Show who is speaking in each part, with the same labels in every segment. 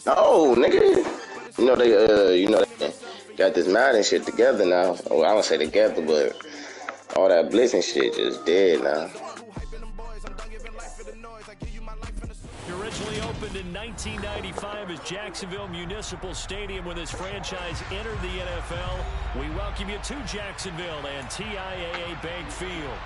Speaker 1: No, nigga. They got this Madden shit together now. Well, I don't say together, but all that blitzing shit just dead now.
Speaker 2: Originally opened in 1995 as Jacksonville Municipal Stadium when this franchise entered the NFL. We welcome you to Jacksonville and TIAA Bank Field.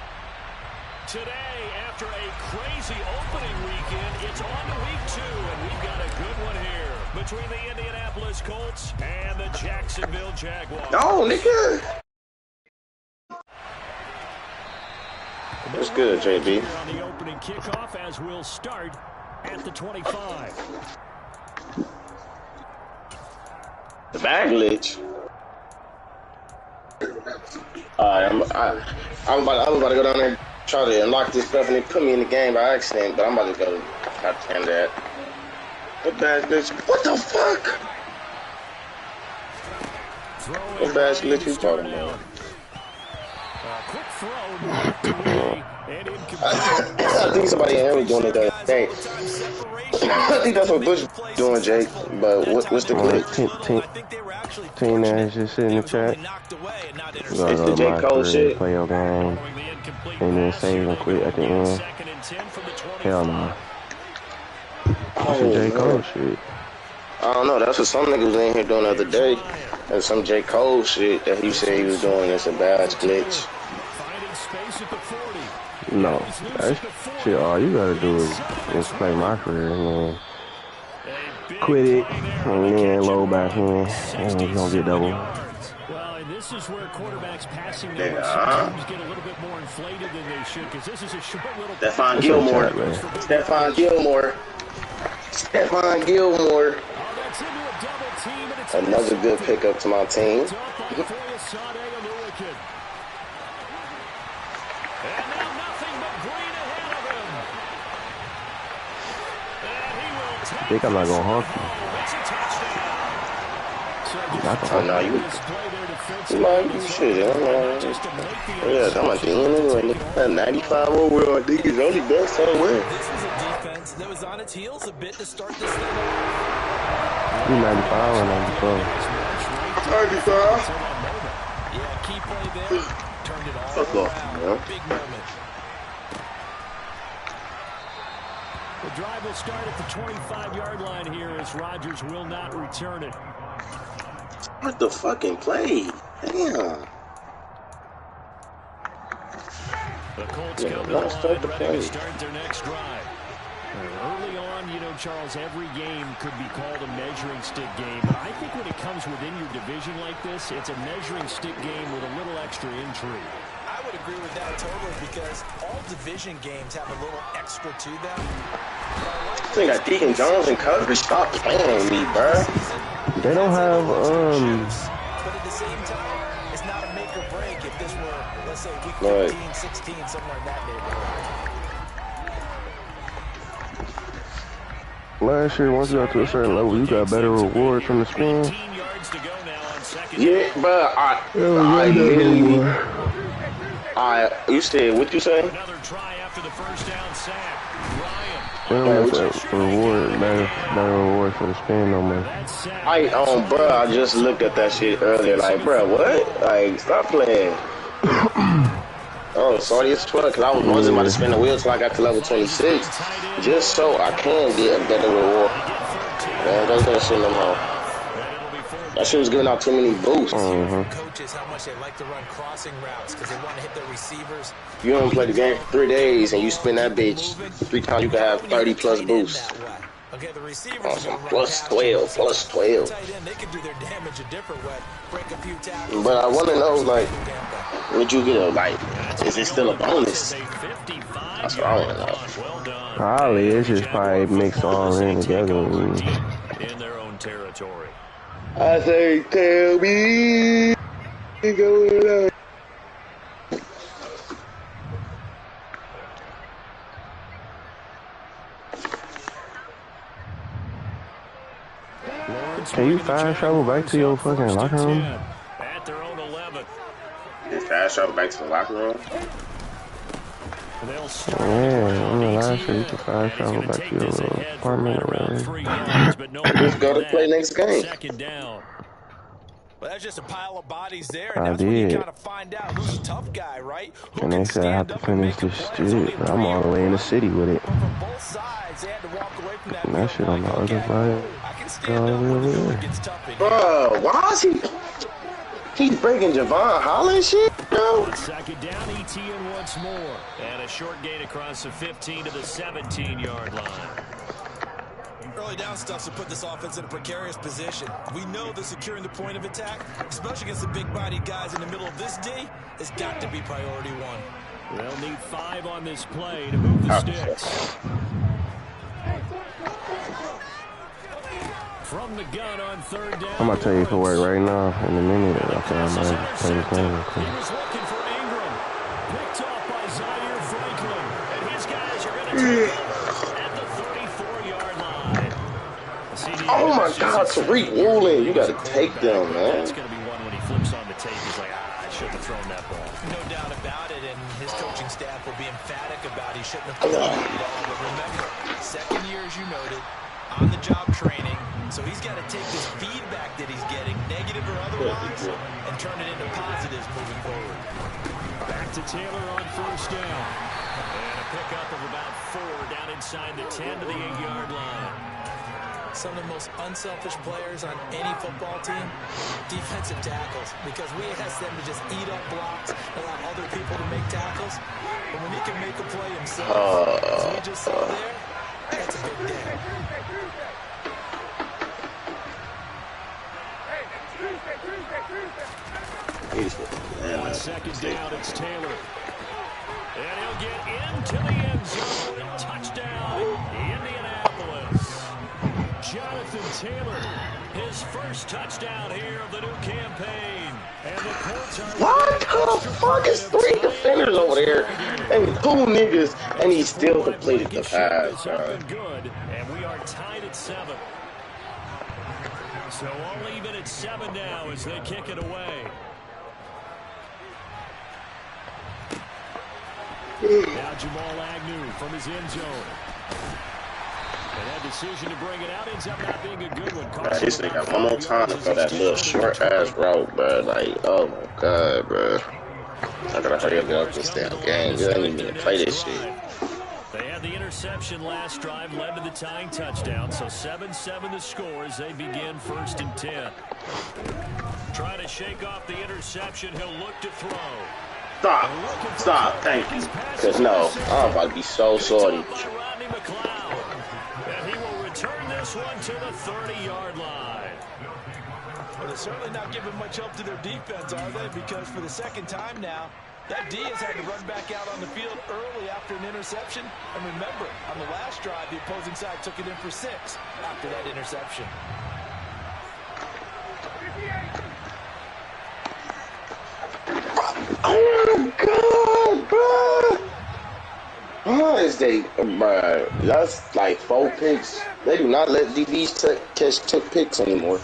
Speaker 2: Today, after a crazy opening weekend, it's on to week 2, and we've got a good one here between the Indianapolis Colts and the Jacksonville Jaguars.
Speaker 1: No, nigga. What's good, JB?
Speaker 2: On the opening kickoff as we'll start at the 25.
Speaker 1: The bag glitch. Alright, I'm about to go down there and try to unlock this stuff, and they put me in the game by accident, but I'm about to go goddamn that. What bag glitch? What the fuck? What bag glitch you talking about?
Speaker 2: Quick throw.
Speaker 1: I think somebody in here was doing it the other day. I think that's what Bush was doing, Jake. But what's the glitch?
Speaker 3: Team that just sit in the chat.
Speaker 1: It's the J. Cole shit.
Speaker 3: Play your game. And then save and quit at the end. Hell no. That's the J. Cole shit.
Speaker 1: I don't know. That's what some niggas was in here doing the other day. There's some J. Cole shit that he said he was doing. It's a badge glitch.
Speaker 3: No, that's shit. All you gotta do is play my career and then quit it, and then load back in, and you're gonna get double.
Speaker 2: Well, and this is where quarterbacks passing numbers sometimes get a little bit more inflated than they should, because this is a short little.
Speaker 1: Stephon Gilmore. Stephon Gilmore. Stephon Gilmore. Another good pickup to my team.
Speaker 3: I think I'm not gonna honk you.
Speaker 1: Oh no, you should. Yeah, I'm at the end anyway. 95 overall. I think it's only best somewhere.
Speaker 4: This is a defense that was on its heels a bit to start this thing.
Speaker 3: You 95 or 94?
Speaker 1: 95.
Speaker 4: Yeah, key play there. Turned it all
Speaker 1: Fuck off, man.
Speaker 4: Big moment.
Speaker 2: The drive will start at the 25-yard line here as Rodgers will not return it.
Speaker 1: What the fucking play? Damn.
Speaker 2: The Colts come to the line ready to start their next drive. Early on, you know, Charles, every game could be called a measuring stick game. But I think when it comes within your division like this, it's a measuring stick game with a little extra intrigue.
Speaker 4: I would agree with that totally because all division games have a little extra to them.
Speaker 1: I think got Deacon Jones and coverage. Stop playing with me, bro.
Speaker 3: They don't have
Speaker 4: But at the same time, it's not a make or break if this were, let's say, week 15, 16, somewhere in that neighborhood.
Speaker 3: Last year, once you got to a certain level, you got better rewards from the spin.
Speaker 1: Yeah, but I literally. You said what you say?
Speaker 2: Another try after the first down sack.
Speaker 3: Reward, better reward for the spin no more.
Speaker 1: Bro, I just looked at that shit earlier. Like, bro, what? Like, stop playing. Oh, sorry, it's 12 because I wasn't about to spin the wheel till I got to level 26, just so I can get a better reward. Man, don't do that shit no more. That shit was giving out too many boosts.
Speaker 4: Coaches, how much they like to run crossing routes because they want to hit their receivers.
Speaker 1: You don't play the game for 3 days and you spin that bitch 3 times, you can have 30 plus boosts.
Speaker 4: Okay, the receivers
Speaker 1: awesome. Plus 12.
Speaker 4: They can do their damage a different way. Break a few tackles.
Speaker 1: But I want to know, like, would you get is it still a bonus? That's what I want to know.
Speaker 3: Probably, it's just probably mixed all in together.
Speaker 2: In their own territory.
Speaker 1: I say, tell me, going on.
Speaker 3: Can you fast travel back to your fucking locker room?
Speaker 2: At their own 11.
Speaker 1: You fast travel back to the locker room?
Speaker 2: They'll start
Speaker 3: Yeah, I'm last year you could fast travel back to your little apartment or whatever.
Speaker 1: Just go to play next game.
Speaker 2: Second down.
Speaker 4: Well, that's just a pile of bodies there, and
Speaker 3: I
Speaker 4: that's when you
Speaker 3: did.
Speaker 4: kind of find out who's a tough guy, right? Who
Speaker 3: And
Speaker 4: can
Speaker 3: they said I have
Speaker 4: stand
Speaker 3: to
Speaker 4: up and
Speaker 3: finish
Speaker 4: make a
Speaker 3: this
Speaker 4: play. There's only
Speaker 3: shit, but I'm all the way in the city with it.
Speaker 4: But from both sides, they had to walk away from that.
Speaker 3: And that shit on the other
Speaker 4: okay,
Speaker 3: side.
Speaker 4: I can stand up when the going gets tough in here.
Speaker 1: Bro, why is he's breaking Javon Holland shit, bro?
Speaker 2: On second down, ETN once more. And a short gain across the 15 to the 17-yard line.
Speaker 4: Early down stuff to put this offense in a precarious position. We know that securing the point of attack, especially against the big-bodied guys in the middle of this D, has got to be priority one.
Speaker 2: They'll need 5 on this play to move the sticks. From the gun on third down.
Speaker 3: I'm gonna tell you for work right now in a minute. Okay, I'm gonna play this game real quick.
Speaker 2: He was looking for Ingram. Picked off by Zaire Franklin. And his guys are going to take at the 34-yard line.
Speaker 1: Oh my God, Tariq Woolen, you gotta take them, man.
Speaker 2: It's going to be one when he flips on the tape. He's like, I shouldn't have thrown that ball.
Speaker 4: No doubt about it, and his coaching staff will be emphatic about he shouldn't have thrown that ball. But remember, second year, as you noted, on-the-job training. So he's got to take this feedback that he's getting, negative or otherwise, and turn it into positives moving forward.
Speaker 2: Back to Taylor on first down. And a pickup of about 4 down inside the 10 to the 8-yard line.
Speaker 4: Some of the most unselfish players on any football team, defensive tackles, because we ask them to just eat up blocks, allow other people to make tackles. But when he can make a play himself, as we just saw there, that's a big day.
Speaker 2: On second down, it's Taylor. And he'll get into the end zone. Touchdown, Indianapolis. Jonathan Taylor, his first touchdown here of the new campaign. And the Colts are
Speaker 1: What the fuck is 3 defenders over there and 2 niggas, and he still completed the pass, bro.
Speaker 2: Good, and we are tied at 7. So all even at 7 now as they kick it away. Now Jamal Agnew from his end zone. And that decision to bring it out ends up not being a good one.
Speaker 1: This nigga got one more time to throw that little short ass route, bro. Like, oh my God, bro. I gotta hurry up and get up this damn game. You ain't even play this shit.
Speaker 2: They had the interception last drive, led to the tying touchdown. So 7-7 the score as they begin 1st and 10. Trying to shake off the interception. He'll look to throw.
Speaker 1: Stop, thank you. Cause no, I'm about to be so sorry.
Speaker 2: And he will return this one to the 30-yard line.
Speaker 4: Well, they're certainly not giving much help to their defense, are they? Because for the second time now, that D has had to run back out on the field early after an interception. And remember, on the last drive, the opposing side took it in for 6 after that interception.
Speaker 1: Oh my God, bro! How is they, bro? That's like 4 picks. They do not let DBs catch picks anymore.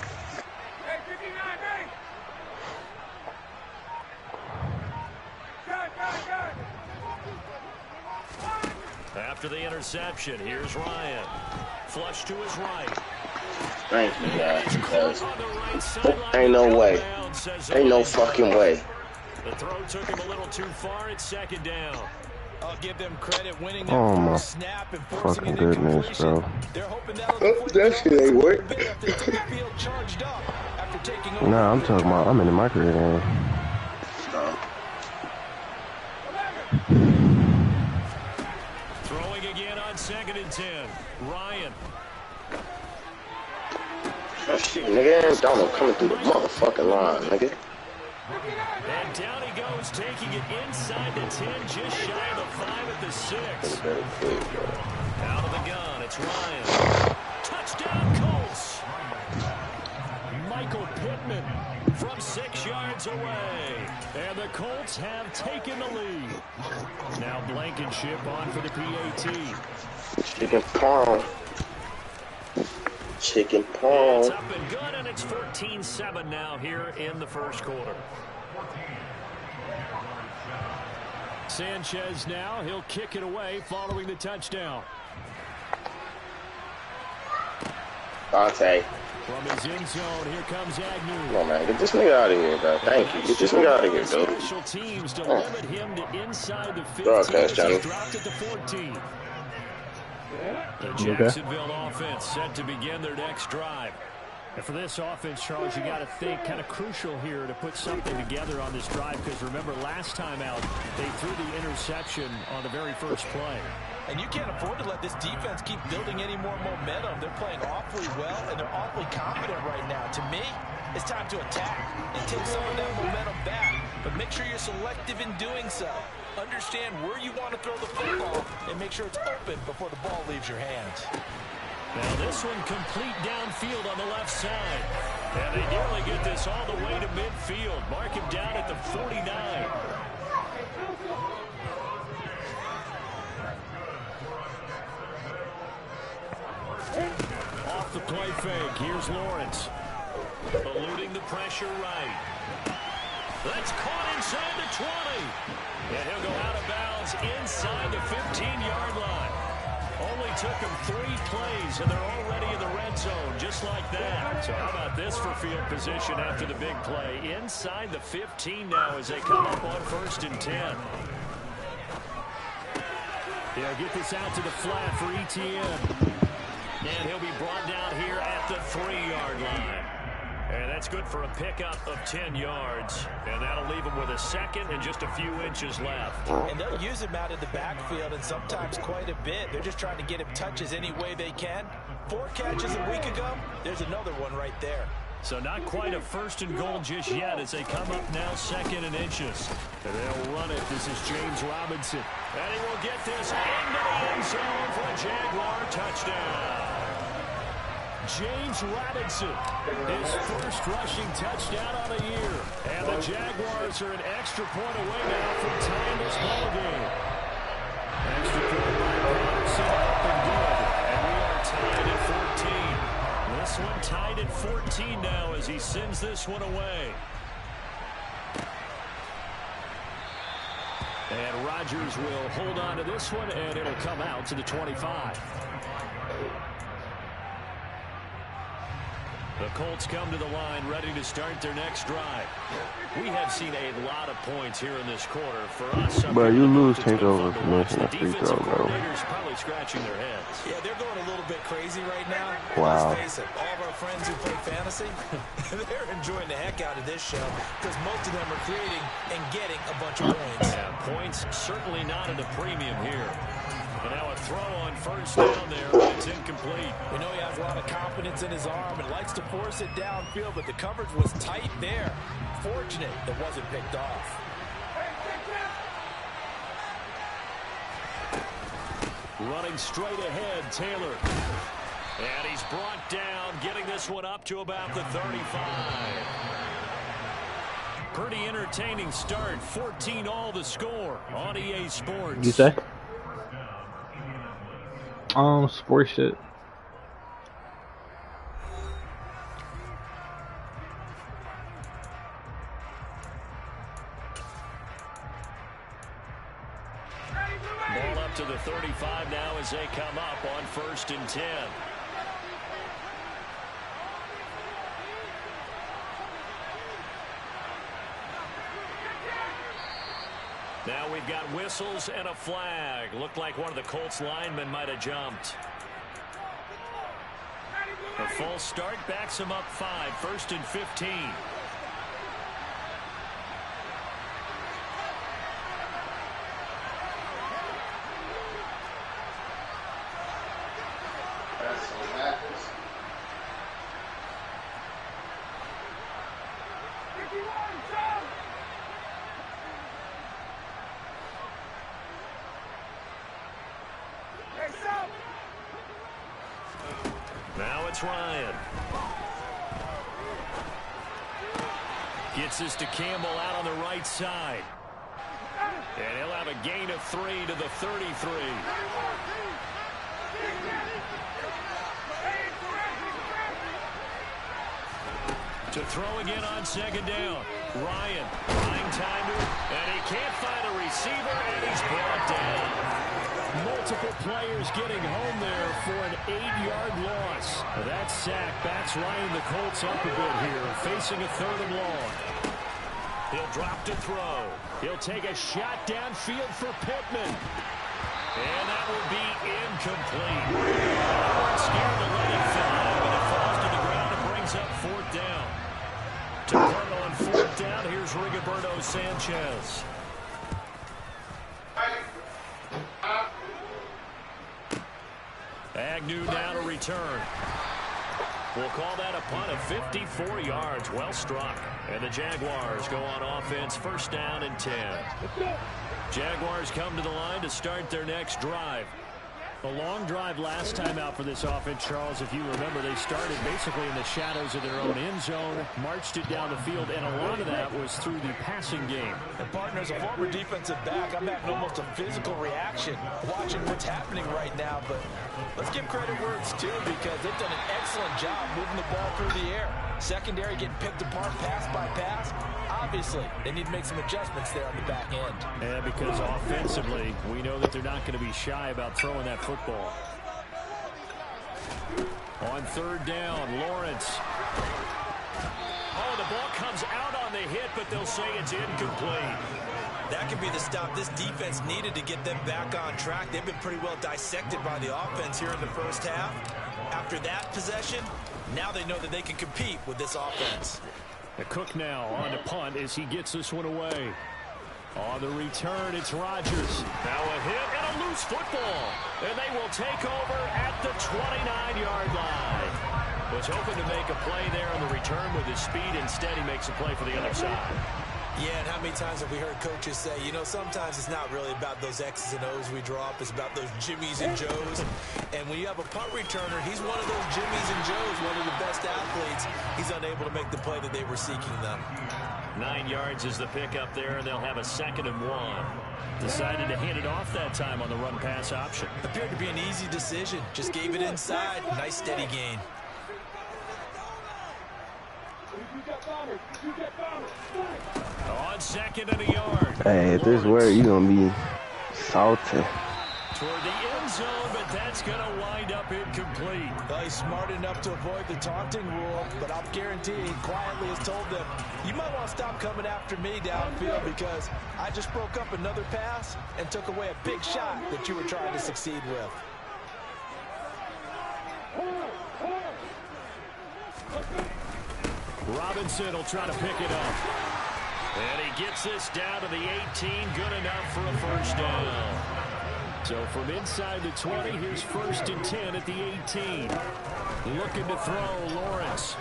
Speaker 2: After the interception, here's Ryan. Flush to his right.
Speaker 1: Thank you, guys. Because ain't no way. Ain't no fucking way.
Speaker 2: The throw took him a little too far at second down.
Speaker 4: I'll give them credit winning
Speaker 3: Oh my
Speaker 4: snap and forcing
Speaker 3: fucking
Speaker 4: an
Speaker 3: goodness, bro.
Speaker 4: They're hoping that'll
Speaker 1: That shit ain't work.
Speaker 3: Nah, I'm talking about I'm in the microwave game.
Speaker 2: Throwing again on 2nd and 10. Ryan.
Speaker 1: That shit, nigga, ain't Donald coming through the motherfucking line, nigga.
Speaker 2: And down he goes, taking it inside the 10, just shy of the 5 at the 6. Out of the gun, it's Ryan. Touchdown, Colts. Michael Pittman from 6 yards away. And the Colts have taken the lead. Now Blankenship on for the PAT.
Speaker 1: Chicken parm. Chicken parm.
Speaker 2: It's up and good, and it's 14-7 now here in the first quarter. Sanchez now. He'll kick it away following the touchdown.
Speaker 1: Dante.
Speaker 2: From his end zone, here comes Agnew.
Speaker 1: Come on, man. Get this nigga out of here, bro. Thank you. Get this nigga out of here, dude.
Speaker 2: Special teams to limit him to inside the 15.
Speaker 1: Broadcast, Johnny.
Speaker 2: He's dropped it to 14. The Jacksonville offense set to begin their next drive.
Speaker 5: And for this offense, Charles, you got to think kind of crucial here to put something together on this drive, because remember last time out they threw the interception on the very first play.
Speaker 4: And you can't afford to let this defense keep building any more momentum. They're playing awfully well, and they're awfully confident right now. To me, it's time to attack and take some of that momentum back. But make sure you're selective in doing so. Understand where you want to throw the football and make sure it's open before the ball leaves your hands.
Speaker 2: Now this one complete downfield on the left side. And they nearly get this all the way to midfield. Mark him down at the 49. Off the play fake. Here's Lawrence. Eluding the pressure right. That's caught inside the 20. And he'll go out of bounds inside the 15-yard line. Only took him 3 plays, and they're already in the red zone, just like that. So how about this for field position after the big play? Inside the 15 now as they come up on 1st and 10. They'll get this out to the flat for ETN. And he'll be brought down here at the 3-yard line. And that's good for a pickup of 10 yards. And that'll leave him with a second and just a few inches left.
Speaker 4: And they'll use him out of the backfield, and sometimes quite a bit. They're just trying to get him touches any way they can. 4 catches a week ago. There's another one right there.
Speaker 2: So not quite a 1st and goal just yet as they come up now 2nd and inches. And they'll run it. This is James Robinson. And he will get this into the end zone for a Jaguar touchdown. James Robinson, his 1st rushing touchdown on the year. And the Jaguars are an extra point away now from tying this ball game. Extra point by Robinson, up and good. And we are tied at 14. This one tied at 14 now as he sends this one away. And Rodgers will hold on to this one, and it'll come out to the 25. The Colts come to the line ready to start their next drive. We have seen a lot of points here in this quarter. For us,
Speaker 3: but you lose takeover for missing a free throw, bro.
Speaker 2: Probably scratching their heads.
Speaker 4: Yeah, they're going a little bit crazy right now.
Speaker 3: Wow.
Speaker 4: Let's face it, all of our friends who play fantasy, they're enjoying the heck out of this show because most of them are creating and getting a bunch of points.
Speaker 2: Yeah, points certainly not at a premium here. But now a throw on 1st down there, but it's incomplete.
Speaker 4: We know he has a lot of confidence in his arm and likes to force it downfield, but the coverage was tight there. Fortunate that wasn't picked off.
Speaker 2: Running straight ahead, Taylor. And he's brought down, getting this one up to about the 35. Pretty entertaining start. 14-all the score on EA Sports.
Speaker 6: You say? Sports shit.
Speaker 2: Ball up to the 35 now as they come up on 1st and 10. Now we've got whistles and a flag. Looked like one of the Colts linemen might have jumped. A false start backs him up 5, 1st and 15. Now it's Ryan. Gets this to Campbell out on the right side. And he'll have a gain of 3 to the 33. To throw again on 2nd down. Ryan, trying time to, and he can't find a receiver, and he's brought down. Multiple players getting home there for an 8-yard loss. That sack backs Ryan the Colts up a bit here, facing a 3rd and long. He'll drop to throw. He'll take a shot downfield for Pittman. And that will be incomplete. They weren't scared to let it fly, but it falls to the ground and brings up 4th down. To punt on 4th down, here's Rigoberto Sanchez. Agnew now to return. We'll call that a punt of 54 yards. Well struck. And the Jaguars go on offense, 1st down and 10. Jaguars come to the line to start their next drive. A long drive last time out for this offense, Charles. If you remember, they started basically in the shadows of their own end zone, marched it down the field, and a lot of that was through the passing game.
Speaker 4: And partner, as a former defensive back, I'm having almost a physical reaction watching what's happening right now. But let's give credit where it's due, because they've done an excellent job moving the ball through the air. Secondary getting picked apart pass by pass. Obviously, they need to make some adjustments there on the back end.
Speaker 2: Yeah, because offensively, we know that they're not going to be shy about throwing that football. On 3rd down, Lawrence. Oh, the ball comes out on the hit, but they'll say it's incomplete.
Speaker 7: That could be the stop this defense needed to get them back on track. They've been pretty well dissected by the offense here in the 1st half. After that possession, now they know that they can compete with this offense.
Speaker 2: Cook now on to punt as he gets this one away. On the return, it's Rodgers. Now a hit and a loose football. And they will take over at the 29-yard line. Was hoping to make a play there on the return with his speed. Instead, he makes a play for the other side.
Speaker 7: Yeah, and how many times have we heard coaches say, you know, sometimes it's not really about those X's and O's we draw up. It's about those Jimmies and Joes. And when you have a punt returner, he's one of those Jimmies and Joes, one of the best athletes. He's unable to make the play that they were seeking them.
Speaker 2: 9 yards is the pickup there, and they'll have a 2nd and 1. Decided to hand it off that time on the run-pass option.
Speaker 7: Appeared to be an easy decision. Just gave it inside. Nice steady gain.
Speaker 2: On 2nd and a yard.
Speaker 3: Hey, if this word, you gonna be salty.
Speaker 2: Toward the end zone, but that's going to wind up incomplete.
Speaker 4: Well, he's smart enough to avoid the taunting rule, but I'll guarantee he quietly has told them, you might want to stop coming after me downfield, because I just broke up another pass and took away a big shot that you were trying to succeed with.
Speaker 2: Robinson will try to pick it up. And he gets this down to the 18. Good enough for a 1st down. So from inside the 20, here's 1st and 10 at the 18. Looking to throw, Lawrence.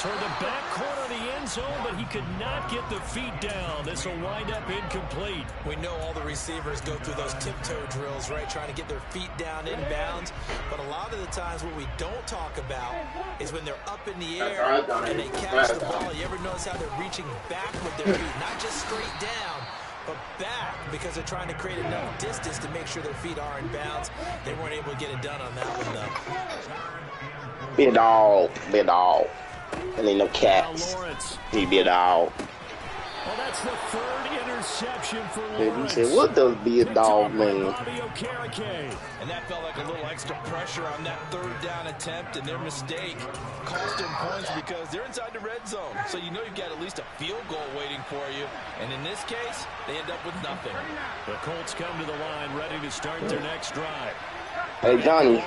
Speaker 2: Toward the back corner of the end zone, but he could not get the feet down. This will wind up incomplete.
Speaker 7: We know all the receivers go through those tiptoe drills, right, trying to get their feet down inbounds. But a lot of the times what we don't talk about is when they're up in the air and they catch the ball. You ever notice how they're reaching back with their feet, not just straight down, but back, because they're trying to create enough distance to make sure their feet are in bounds. They weren't able to get it done on that one, though.
Speaker 1: Be a dog. Be a dog. And ain't no cats. He be a dog.
Speaker 2: Well, that's the 3rd interception for Lawrence.
Speaker 1: He said, what does be a dog mean?
Speaker 4: And that felt like a little extra pressure on that 3rd down attempt, and their mistake cost them points because they're inside the red zone. So you know you've got at least a field goal waiting for you. And in this case, they end up with nothing.
Speaker 2: The Colts come to the line ready to start their next drive.
Speaker 1: Hey, Johnny.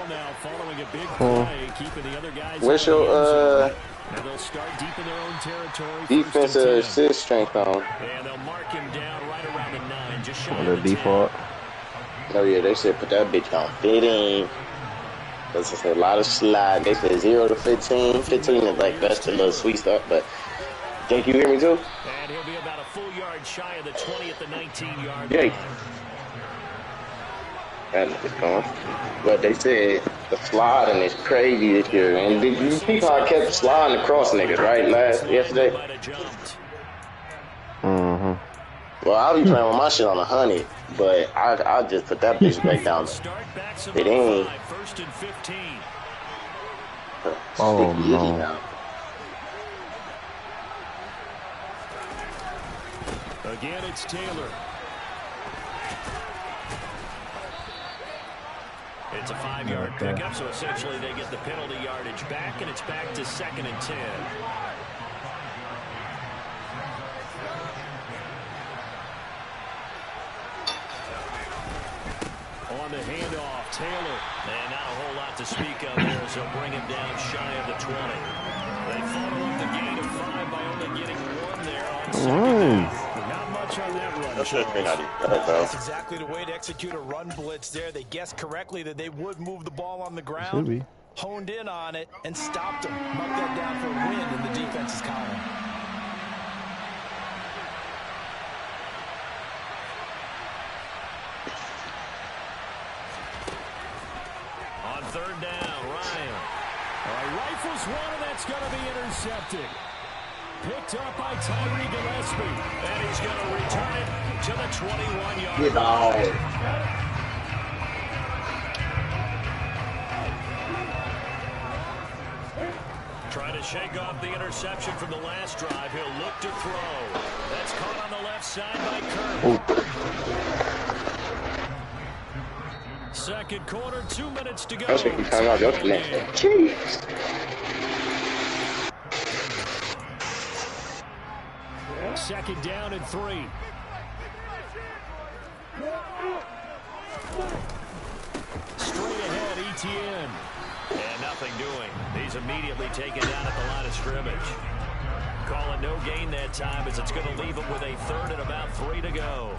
Speaker 1: Where's your
Speaker 2: and they'll start deep in their own territory.
Speaker 1: Defensive assist strength on?
Speaker 2: And they'll mark him down right around the 9, just shy
Speaker 3: of the default.
Speaker 1: Oh yeah, they said put that bitch on 15. Cause it's a lot of slide. They said 0 to 15. 15 is like that's a little sweet stuff, but think you hear me too?
Speaker 2: And he'll be about a full yard shy of the 20 at the 19-yard
Speaker 1: line.
Speaker 2: Yeah.
Speaker 1: That nigga's going. But they said the sliding is crazy this year. And did you see how I kept sliding across niggas, right, yesterday? Well, I'll be playing with my shit on 100, but I'll just put that bitch back down. It ain't.
Speaker 2: 1st and 15.
Speaker 3: Oh, no.
Speaker 5: Again, it's Taylor. It's a 5-yard pickup, so essentially they get the penalty yardage back, and it's back to 2nd and 10. On the handoff, Taylor. And not a whole lot to speak of there as they'll bring him down shy of the 20. They follow up the gain of 5 by only getting 1 there on 2nd down. Not much on that run.
Speaker 7: That's exactly the way to execute a run blitz there. They guessed correctly that they would move the ball on the ground, honed in on it, and stopped them. Mark that down for a win in the defense's column.
Speaker 5: On 3rd down, Ryan. Rifles one, and that's going to be intercepted. Picked up by Tyree Gillespie. And he's going to return it to the 21-yard line. Trying to shake off the interception from the last drive. He'll look to throw. That's caught on the left side by Kirk. Second quarter, 2 minutes to go.
Speaker 1: Jeez.
Speaker 5: Second down and 3. Straight ahead, ETN. And nothing doing. He's immediately taken down at the line of scrimmage. Calling no gain that time as it's going to leave him with a 3rd and about 3 to go.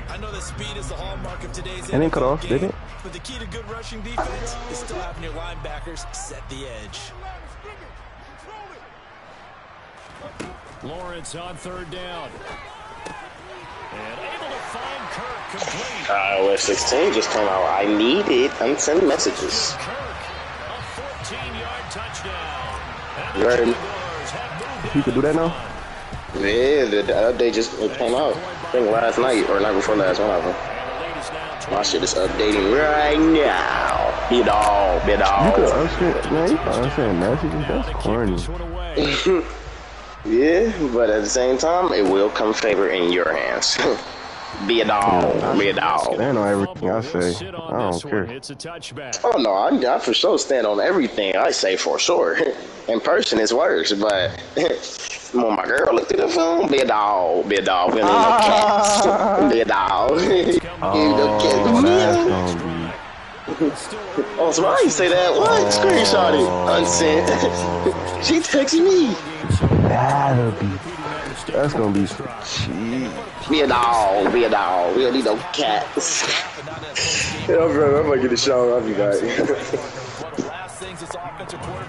Speaker 7: I know that speed is the hallmark of today's NFL game, but the key to good rushing defense is still having your linebackers set the edge.
Speaker 5: Lawrence on 3rd down. And able to find Kirk complete.
Speaker 1: iOS 16 just came out. I need it. Unsend messages.
Speaker 5: Kirk, a 14-yard touchdown. And
Speaker 1: You ready?
Speaker 3: You can do that now?
Speaker 1: Yeah, the update just came out. I think last night or night before last, one of them. My shit is updating right now. Be dog.
Speaker 3: You could unsend, man, you can unsend messages. That's corny.
Speaker 1: Yeah, but at the same time, it will come favor in your hands. Be a dog. Be a dog.
Speaker 3: Stand on everything I say. I don't care.
Speaker 5: It's a touchback.
Speaker 1: Oh, no, I for sure stand on everything I say for sure. In person, it's worse, but when my girl looked at the phone, be a dog. Be a dog. We don't need no cats. Be a dog. Oh, so why you say that? What? Screenshot it. Unsent. She texted me.
Speaker 3: That's gonna be cheap.
Speaker 1: Be a dog. Be a dog. We don't need no cats. Yeah, bro, I'm gonna get a shower off you guys.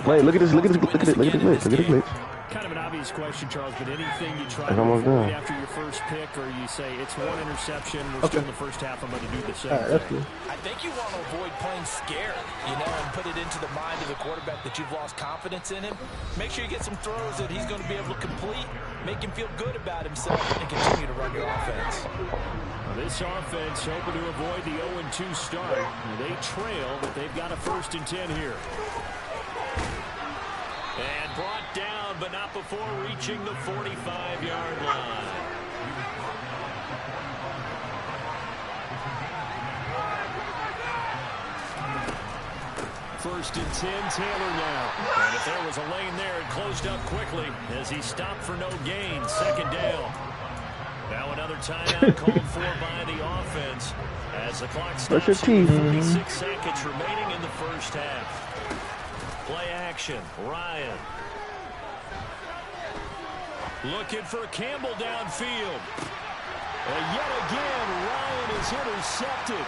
Speaker 3: Wait, look at this. Look at this. Look at this. Look at this glitch. Look at this glitch.
Speaker 5: Kind of an obvious question, Charles, but anything you try
Speaker 3: That's
Speaker 5: to
Speaker 3: almost
Speaker 5: avoid
Speaker 3: done.
Speaker 5: after your first pick, or you say it's one interception, we're still in the first half, I'm going to do the same
Speaker 3: That's
Speaker 5: thing.
Speaker 3: good.
Speaker 7: I think you want to avoid playing scared, and put it into the mind of the quarterback that you've lost confidence in him. Make sure you get some throws that he's going to be able to complete, make him feel good about himself, and continue to run your offense.
Speaker 5: This offense hoping to avoid the 0-2 start. They trail, but they've got a 1st and 10 here. And brought down, but not before reaching the 45-yard line. First and 10, Taylor now. And if there was a lane there, it closed up quickly as he stopped for no gain. 2nd down. Now another timeout called for by the offense as the clock stops with 46 seconds remaining in the first half. Play action, Ryan. Looking for Campbell downfield. And yet again, Ryan is intercepted.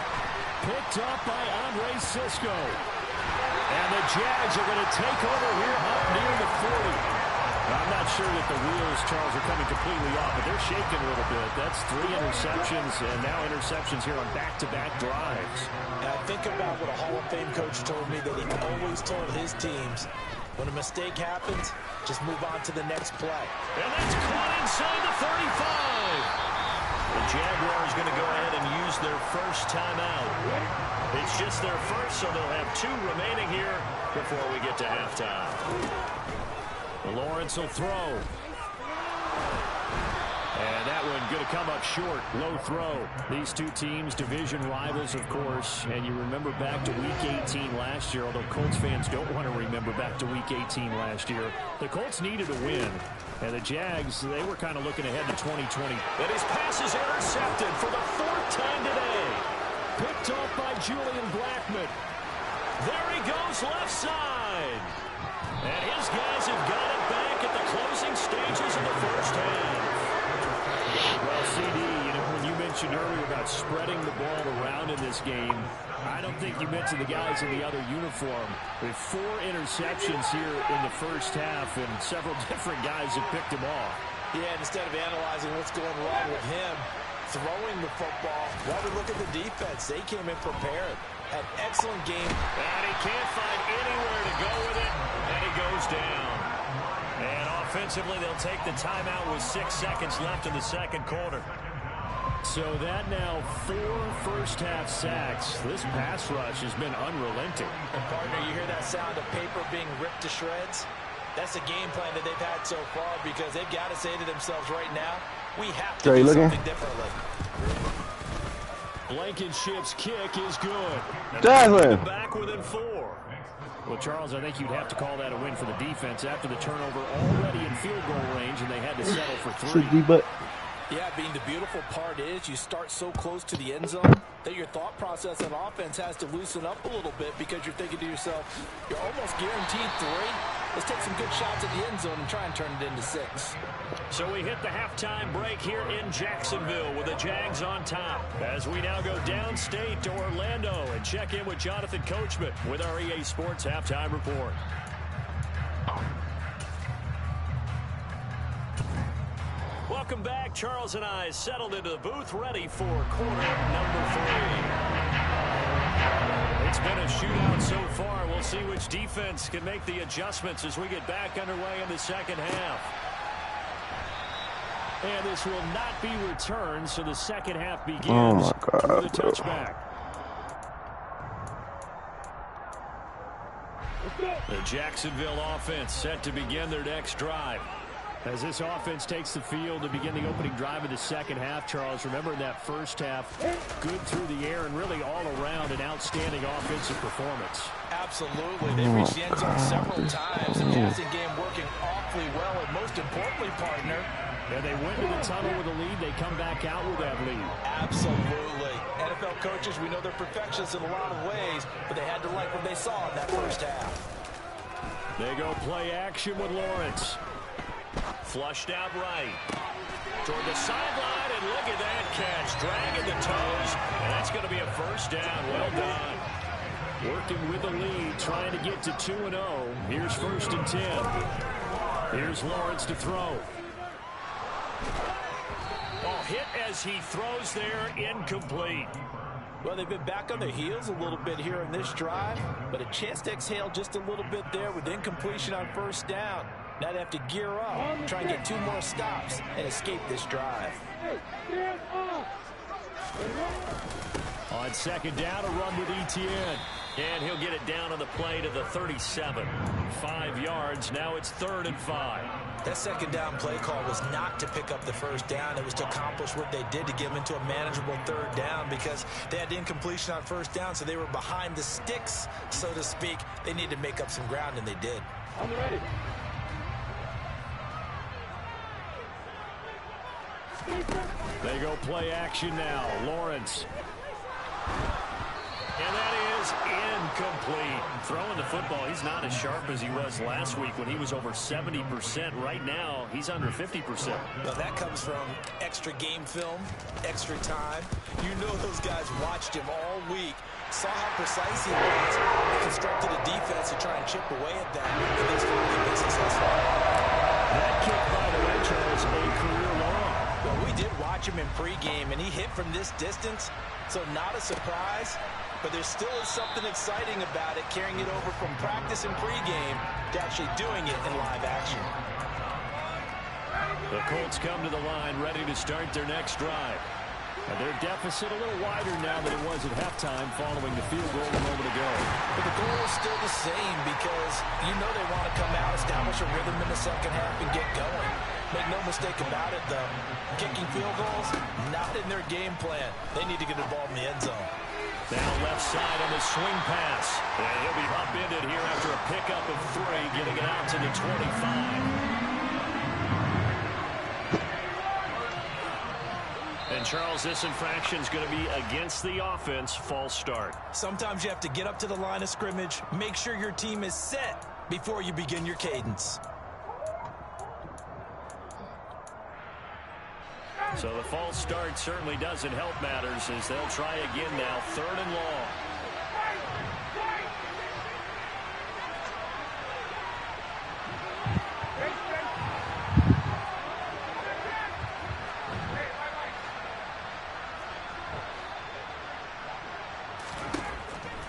Speaker 5: Picked up by Andre Sisco. And the Jags are going to take over here up near the 40. I'm not sure that the wheels, Charles, are coming completely off, but they're shaking a little bit. That's 3 interceptions, and now interceptions here on back-to-back drives.
Speaker 7: And I think about what a Hall of Fame coach told me, that he always told his teams, when a mistake happens, just move on to the next play.
Speaker 5: And that's caught inside the 35. The Jaguars going to go ahead and use their first timeout. It's just their first, so they'll have 2 remaining here before we get to halftime. Lawrence will throw.
Speaker 2: And that one going to come up short. Low throw. These two teams, division rivals, of course. And you remember back to Week 18 last year, although Colts fans don't want to remember back to Week 18 last year. The Colts needed a win. And the Jags, they were kind of looking ahead to 2020.
Speaker 5: And his pass is intercepted for the 4th time today. Picked off by Julian Blackmon. There he goes, left side. And his guys have got it back at the closing stages of the first half.
Speaker 2: Well, CD, when you mentioned earlier about spreading the ball around in this game, I don't think you mentioned the guys in the other uniform. With 4 interceptions here in the first half, and several different guys have picked him off.
Speaker 7: Yeah, instead of analyzing what's going wrong with him, throwing the football, while we look at the defense, they came in prepared. Had excellent game.
Speaker 2: And he can't find anywhere to go with it, and he goes down.
Speaker 5: And offensively, they'll take the timeout with 6 seconds left in the second quarter.
Speaker 2: So that now 4 first-half sacks. This pass rush has been unrelenting.
Speaker 7: And, partner, you hear that sound of paper being ripped to shreds? That's the game plan that they've had so far because they've got to say to themselves right now, we have to do something differently.
Speaker 5: Blankenship's kick is good.
Speaker 3: Jackson.
Speaker 5: Back within 4.
Speaker 2: Well, Charles, I think you'd have to call that a win for the defense after the turnover already in field goal range, and they had to settle for 3.
Speaker 7: Yeah, being the beautiful part is you start so close to the end zone that your thought process on offense has to loosen up a little bit because you're thinking to yourself, you're almost guaranteed 3. Let's take some good shots at the end zone and try and turn it into 6.
Speaker 5: So we hit the halftime break here in Jacksonville with the Jags on top. As we now go downstate to Orlando and check in with Jonathan Coachman with our EA Sports Halftime Report. Welcome back. Charles and I settled into the booth ready for quarter number 3. It's been a shootout so far. We'll see which defense can make the adjustments as we get back underway in the second half. And this will not be returned, so the second half begins through the touchback. The Jacksonville offense set to begin their next drive. As this offense takes the field to begin the opening drive of the second half, Charles, remember in that first half, good through the air and really all around an outstanding offensive performance.
Speaker 7: Absolutely. They reached the end zone several times. The passing game working awfully well, and most importantly, partner,
Speaker 2: and they went to the tunnel with a lead. They come back out with that lead.
Speaker 7: Absolutely. NFL coaches, we know they're perfectionists in a lot of ways, but they had to like what they saw in that first half.
Speaker 5: They go play action with Lawrence. Flushed out right. Toward the sideline, and look at that catch. Dragging the toes, and that's going to be a first down. Well done.
Speaker 2: Working with the lead, trying to get to 2-0. Here's 1st and 10. Here's Lawrence to throw.
Speaker 5: Oh, hit as he throws there, incomplete.
Speaker 7: Well, they've been back on their heels a little bit here in this drive, but a chance to exhale just a little bit there with incompletion on first down. Now they have to gear up, try and get 2 more stops, and escape this drive.
Speaker 2: On second down, a run with Etienne.
Speaker 5: And he'll get it down on the play to the 37. 5 yards. Now it's 3rd and 5.
Speaker 7: That second down play call was not to pick up the first down. It was to accomplish what they did to get them into a manageable 3rd down because they had incompletion on first down, so they were behind the sticks, so to speak. They needed to make up some ground, and they did.
Speaker 8: I'm ready.
Speaker 2: They go play action now. Lawrence.
Speaker 5: And that is incomplete. Throwing the football, he's not as sharp as he was last week when he was over 70%. Right now, he's under 50%.
Speaker 7: Well, that comes from extra game film, extra time. You know those guys watched him all week, saw how precise he was, and constructed a defense to try and chip away at that. And that's finally been successful.
Speaker 2: That kick, by the way, Charles, a career long.
Speaker 7: Well, we did watch him in pregame, and he hit from this distance, so not a surprise. But there still is something exciting about it, carrying it over from practice and pregame to actually doing it in live action.
Speaker 5: The Colts come to the line, ready to start their next drive.
Speaker 2: And their deficit a little wider now than it was at halftime following the field goal a moment ago.
Speaker 7: But the goal is still the same because you know they want to come out, establish a rhythm in the second half, and get going.
Speaker 4: Make no mistake about it, though. Kicking field goals, not in their game plan. They need to get the ball in the end zone.
Speaker 2: Now left side on the swing pass. And he'll be upended here after a pickup of 3, getting it out to the 25. And, Charles, this infraction is going to be against the offense. False start.
Speaker 4: Sometimes you have to get up to the line of scrimmage, make sure your team is set before you begin your cadence.
Speaker 2: So the false start certainly doesn't help matters as they'll try again now. 3rd and long.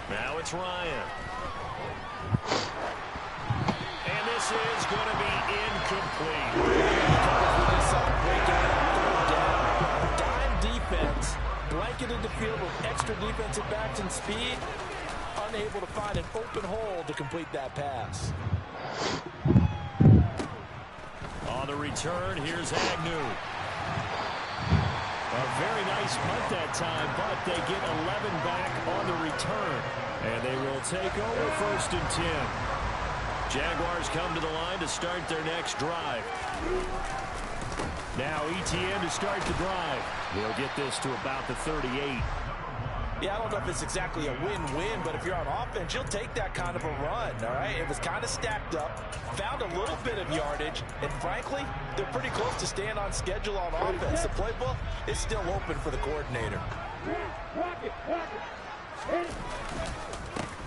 Speaker 2: Now it's Ryan. And this is going to be incomplete.
Speaker 4: Dime defense, blanketed the field with extra defensive backs and speed, unable to find an open hole to complete that pass.
Speaker 2: On the return, here's Agnew. A very nice punt that time, but they get 11 back on the return. And they will take over 1st and 10. Jaguars come to the line to start their next drive. Now Etienne to start the drive. He'll get this to about the 38.
Speaker 4: Yeah, I don't know if it's exactly a win-win, but if you're on offense, you'll take that kind of a run, all right? It was kind of stacked up, found a little bit of yardage, and frankly, they're pretty close to staying on schedule on offense. The playbook is still open for the coordinator.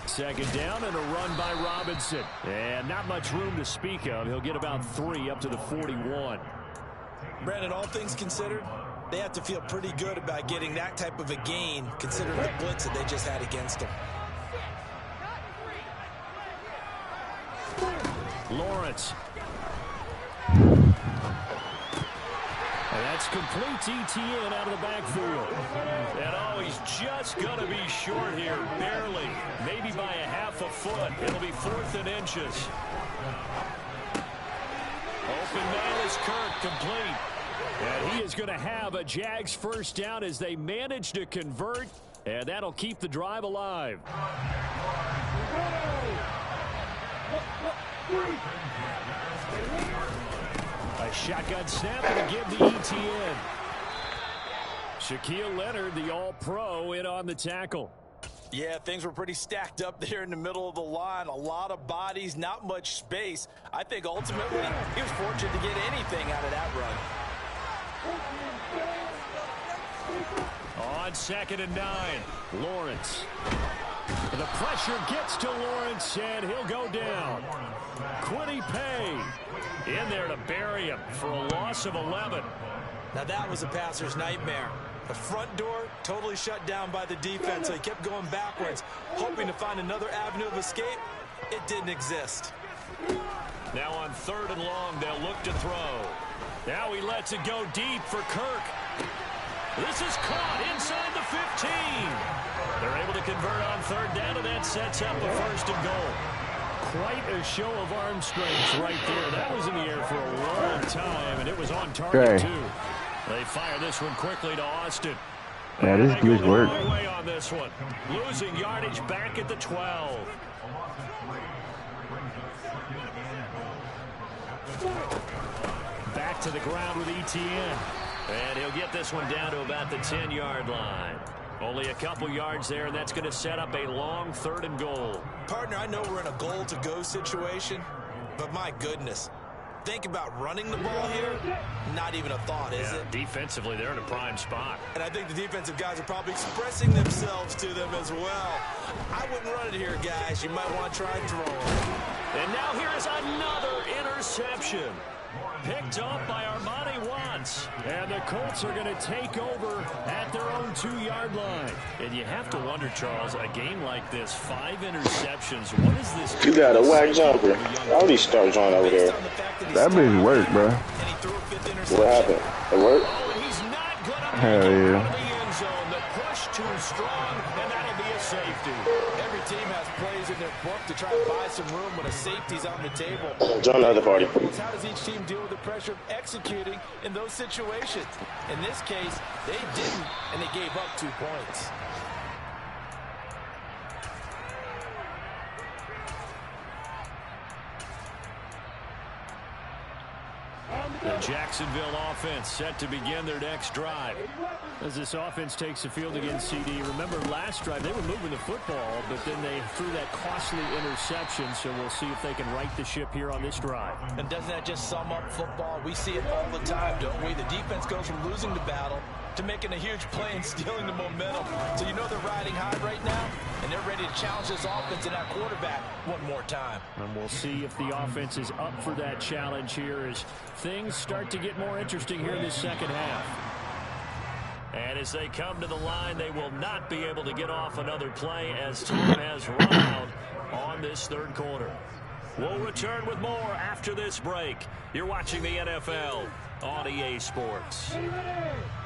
Speaker 2: 2nd down and a run by Robinson. And not much room to speak of. He'll get about 3 up to the 41.
Speaker 4: Brandon, all things considered, they have to feel pretty good about getting that type of a gain, considering the blitz that they just had against them.
Speaker 2: Lawrence. And that's complete to Etienne out of the backfield. And oh, he's just going to be short here, barely. Maybe by a half a foot. It'll be 4th and inches. Open man is Kirk, complete. And he is going to have a Jags 1st down as they manage to convert, and that'll keep the drive alive. A shotgun snap to give the Etienne. Shaquille Leonard, the All-Pro, in on the tackle.
Speaker 4: Yeah, things were pretty stacked up there in the middle of the line. A lot of bodies, not much space. I think ultimately he was fortunate to get anything out of that run.
Speaker 2: On 2nd and 9, Lawrence. The pressure gets to Lawrence, and he'll go down. Quiddy Pay in there to bury him for a loss of 11.
Speaker 4: Now that was a passer's nightmare. The front door totally shut down by the defense, so he kept going backwards, hoping to find another avenue of escape. It didn't exist.
Speaker 2: Now on 3rd and long, they'll look to throw. Now he lets it go deep for Kirk. This is caught inside the 15. They're able to convert on 3rd down, and that sets up a 1st and goal. Quite a show of arm strength right there. That was in the air for a long time, and it was on target, too. They fire this one quickly to Austin.
Speaker 3: Yeah, this glitch worked.
Speaker 2: Way on this one. Losing yardage back at the 12. Back to the ground with Etienne. And he'll get this one down to about the 10-yard line. Only a couple yards there, and that's going to set up a long 3rd and goal.
Speaker 4: Partner, I know we're in a goal-to-go situation, but my goodness. Think about running the ball here. Not even a thought, is it?
Speaker 2: Defensively, they're in a prime spot.
Speaker 4: And I think the defensive guys are probably expressing themselves to them as well. I wouldn't run it here, guys. You might want to try and throw it.
Speaker 2: And now here is another interception. Picked off by Armani Watts. And the Colts are going to take over at their own 2-yard line. And you have to wonder, Charles, a game like this, 5 interceptions, what is this?
Speaker 1: You got a whack jumper. All these stars on over there.
Speaker 3: That bitch worked, bro.
Speaker 1: What happened? It worked?
Speaker 2: Oh, and he's not going to
Speaker 3: Hell
Speaker 2: make it
Speaker 3: yeah.
Speaker 2: out of the end zone. The push too strong, and that'll be a safety.
Speaker 7: Every team has plays in their book to try and buy some room when a safety's on the table.
Speaker 1: Join the other party.
Speaker 7: How does each team deal with the pressure of executing in those situations? In this case, they didn't, and they gave up 2 points.
Speaker 2: The Jacksonville offense set to begin their next drive. As this offense takes the field against CD, remember last drive they were moving the football, but then they threw that costly interception, so we'll see if they can right the ship here on this drive.
Speaker 7: And doesn't that just sum up football? We see it all the time, don't we? The defense goes from losing the battle to making a huge play and stealing the momentum. So you know they're riding high right now, and they're ready to challenge this offense and that quarterback one more time.
Speaker 2: And we'll see if the offense is up for that challenge here as things start to get more interesting here in this second half. And as they come to the line, they will not be able to get off another play as time has run out on this third quarter. We'll return with more after this break. You're watching the NFL on EA Sports.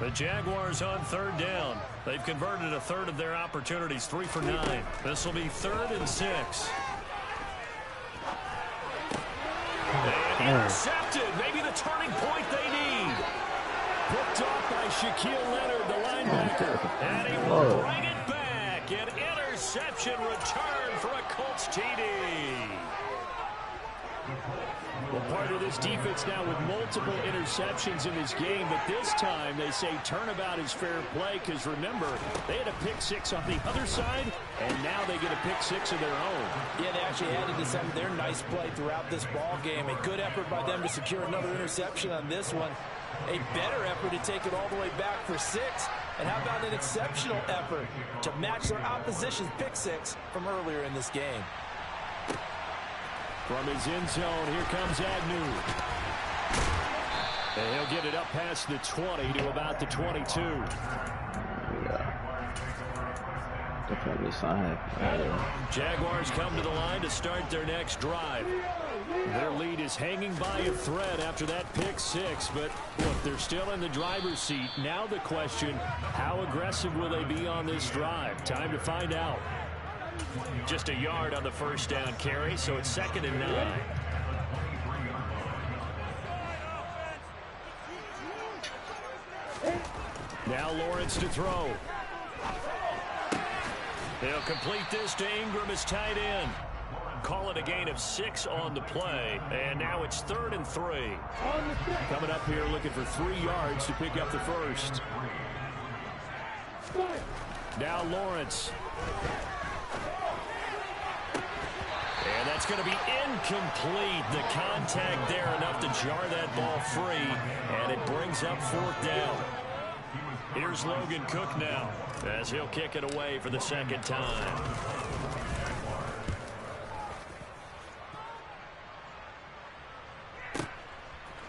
Speaker 2: The Jaguars on third down. They've converted a third of their opportunities, 3 for 9. This will be 3rd and 6. And intercepted. Maybe the turning point they need. Picked off by Shaquille Leonard, the linebacker. And he will bring it back. An interception return for a Colts TD. Well, part of this defense now with multiple interceptions in this game, but this time they say turnabout is fair play because, remember, they had a pick 6 on the other side, and now they get a pick 6 of their own.
Speaker 7: Yeah, they actually added to some of their nice play throughout this ball game. A good effort by them to secure another interception on this one. A better effort to take it all the way back for 6. And how about an exceptional effort to match their opposition's pick 6 from earlier in this game?
Speaker 2: From his end zone, here comes Agnew. And he'll get it up past the 20 to about the 22.
Speaker 6: Definitely side.
Speaker 2: Jaguars come to the line to start their next drive. Their lead is hanging by a thread after that pick 6, but look, they're still in the driver's seat. Now the question, how aggressive will they be on this drive? Time to find out. Just a yard on the first down carry, so it's 2nd and 9. Now Lawrence to throw. He'll complete this to Ingram as tight end. Call it a gain of 6 on the play, and now it's 3rd and 3. Coming up here looking for 3 yards to pick up the first. Now Lawrence. And that's going to be incomplete. The contact there enough to jar that ball free, and it brings up 4th down. Here's Logan Cook now as he'll kick it away for the 2nd time.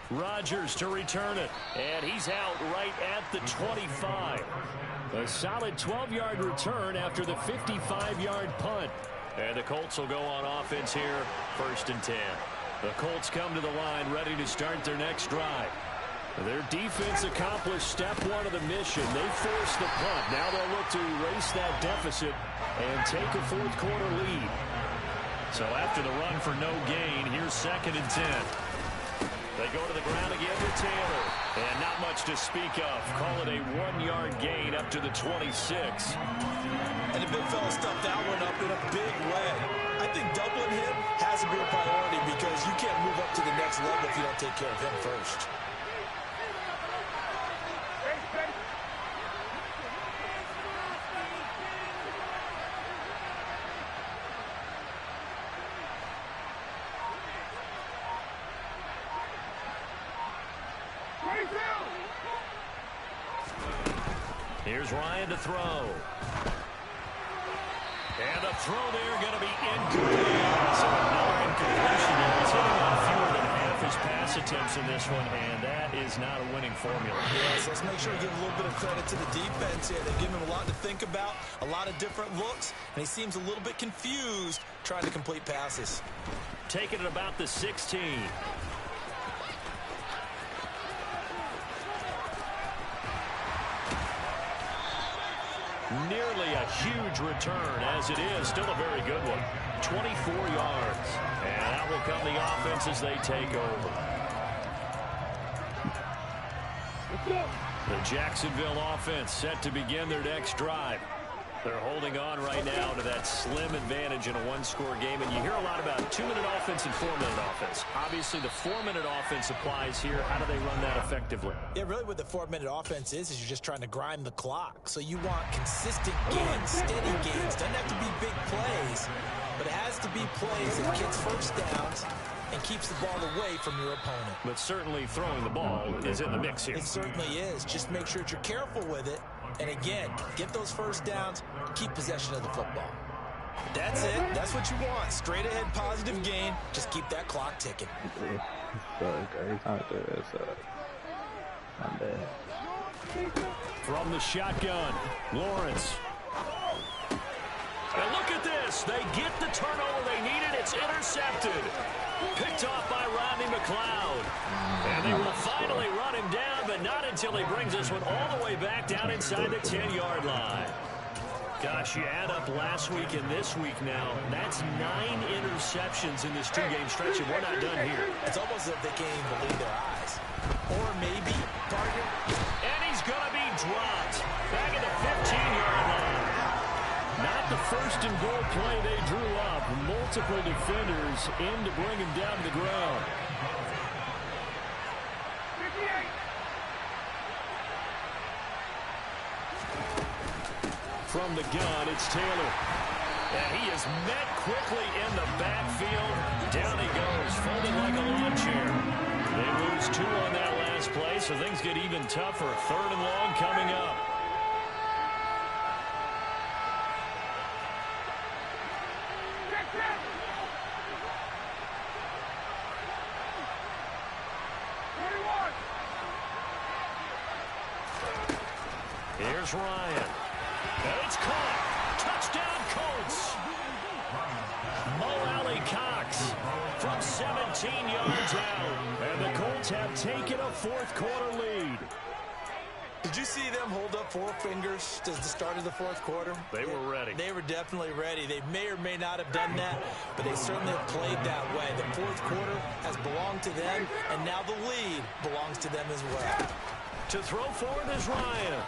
Speaker 2: Rodgers to return it, and he's out right at the 25. A solid 12-yard return after the 55-yard punt. And the Colts will go on offense here, 1st and 10. The Colts come to the line ready to start their next drive. Their defense accomplished step 1 of the mission. They forced the punt. Now they'll look to erase that deficit and take a 4th quarter lead. So after the run for no gain, here's 2nd and 10. They go to the ground again with Taylor. And not much to speak of. Call it a 1-yard gain up to the 26.
Speaker 7: And the big fella stuffed that one up in a big way. I think doubling him has to be a priority because you can't move up to the next level if you don't take care of him first.
Speaker 2: Here's Ryan to throw. And the throw there going to be incomplete. So another incompletion. He's hitting on fewer than half his pass attempts in this one, and that is not a winning formula.
Speaker 7: Yes, let's make sure we give a little bit of credit to the defense here. They've given him a lot to think about, a lot of different looks, and he seems a little bit confused trying to complete passes.
Speaker 2: Taking it about the 16. Nearly a huge return, as it is. Still a very good one. 24 yards. And out will come the offense as they take over. The Jacksonville offense set to begin their next drive. They're holding on right now to that slim advantage in a one-score game. And you hear a lot about 2-minute offense and 4-minute offense. Obviously, the 4-minute offense applies here. How do they run that effectively?
Speaker 7: Yeah, really what the 4-minute offense is you're just trying to grind the clock. So you want consistent gains, steady gains. Doesn't have to be big plays, but it has to be plays that gets first downs and keeps the ball away from your opponent.
Speaker 2: But certainly throwing the ball is in the mix here.
Speaker 7: It certainly is. Just make sure that you're careful with it. And again, get those first downs, keep possession of the football. That's it. That's what you want. Straight ahead, positive gain. Just keep that clock ticking.
Speaker 2: From the shotgun, Lawrence. And look at this. They get the turnover they needed. It's intercepted. Picked off by Rodney McLeod. And they will finally run him down, but not until he brings this one all the way back down inside the 10-yard line. Gosh, you add up last week and this week now. That's 9 interceptions in this 2-game stretch, and we're not done here.
Speaker 7: It's almost as if they can't even believe their eyes. Or maybe, partner.
Speaker 2: And he's going to be dropped. Back at the 15-yard line. Not the first and goal play they drew up. Multiple defenders in to bring him down to the ground. From the gun, it's Taylor. And he is met quickly in the backfield. Down he goes, folded like a lawn chair. They lose 2 on that last play, so things get even tougher. 3rd and long coming up. Here's Ryan. And it's caught. Touchdown, Colts. Mo Alley Cox from 17 yards out. And the Colts have taken a 4th quarter lead.
Speaker 7: Did you see them hold up 4 fingers at the start of the 4th quarter?
Speaker 2: They were ready.
Speaker 7: They were definitely ready. They may or may not have done that, but they certainly have played that way. The 4th quarter has belonged to them, and now the lead belongs to them as well.
Speaker 2: To throw forward is Ryan.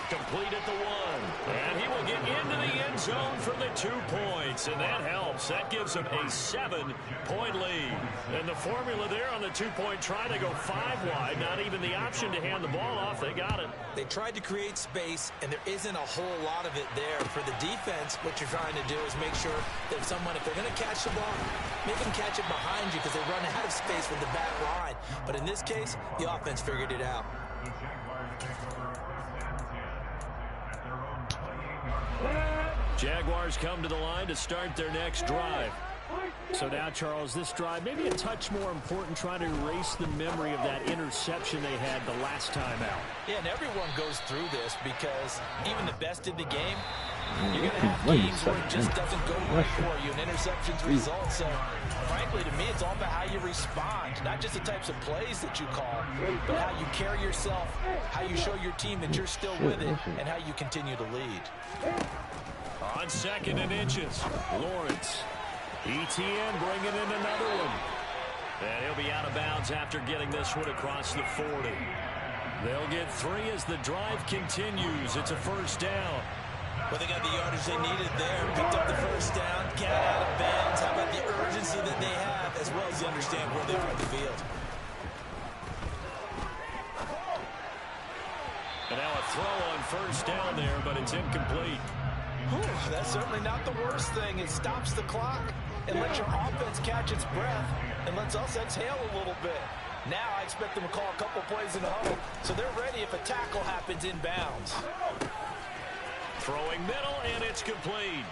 Speaker 2: Complete at the 1. And he will get into the end zone for the 2 points. And that helps. That gives them a 7-point lead. And the formula there on the 2-point try to go 5 wide. Not even the option to hand the ball off. They got it.
Speaker 7: They tried to create space, and there isn't a whole lot of it there. For the defense, what you're trying to do is make sure that someone, if they're going to catch the ball, make them catch it behind you because they run out of space with the back line. But in this case, the offense figured it out.
Speaker 2: Jaguars come to the line to start their next drive. So now, Charles, this drive maybe a touch more important, trying to erase the memory of that interception they had the last time out.
Speaker 7: Yeah, and everyone goes through this because even the best in the game, you're going to have games where it just doesn't go right for you, and interceptions result. So, frankly, to me, it's all about how you respond, not just the types of plays that you call, but how you carry yourself, how you show your team that you're still with it, and how you continue to lead.
Speaker 2: On 2nd and inches, Lawrence. ETN bringing in another one. And he'll be out of bounds after getting this one across the 40. They'll get 3 as the drive continues. It's a 1st down.
Speaker 7: Well, they got the yardage they needed there. Picked up the 1st down, got out of bounds. How about the urgency that they have, as well as you understand where they are on the field.
Speaker 2: And now a throw on 1st down there, but it's incomplete.
Speaker 7: Whew, that's certainly not the worst thing. It stops the clock and lets your offense catch its breath and lets us exhale a little bit. Now I expect them to call a couple plays in a huddle, so they're ready if a tackle happens in bounds.
Speaker 2: Throwing middle, and it's complete.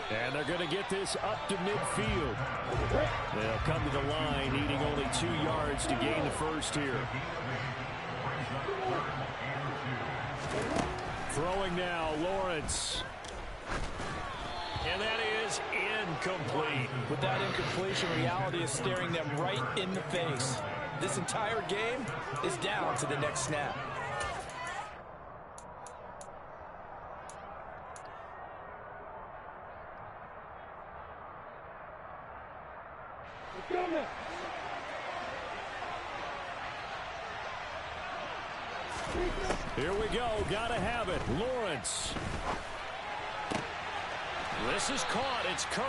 Speaker 2: And they're going to get this up to midfield. They'll come to the line, needing only 2 yards to gain the 1st here. Throwing now, Lawrence. And that is incomplete.
Speaker 7: With that incompletion, reality is staring them right in the face. This entire game is down to the next snap.
Speaker 2: Here we go. Gotta have it. Lawrence. This is caught. It's Kirk.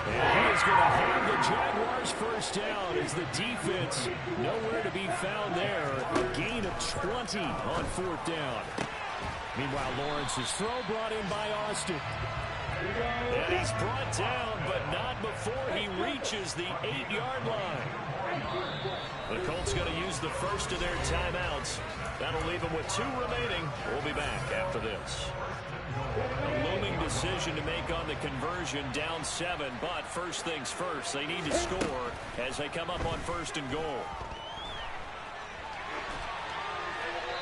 Speaker 2: And he is going to have the Jaguars first down as the defense nowhere to be found there. A gain of 20 on fourth down. Meanwhile, Lawrence's throw brought in by Austin. And he's brought down, but not before he reaches the 8-yard line. The Colts going to use the first of their timeouts. That'll leave them with 2 remaining. We'll be back after this. A looming decision to make on the conversion, down 7, but first things first, they need to score as they come up on first and goal.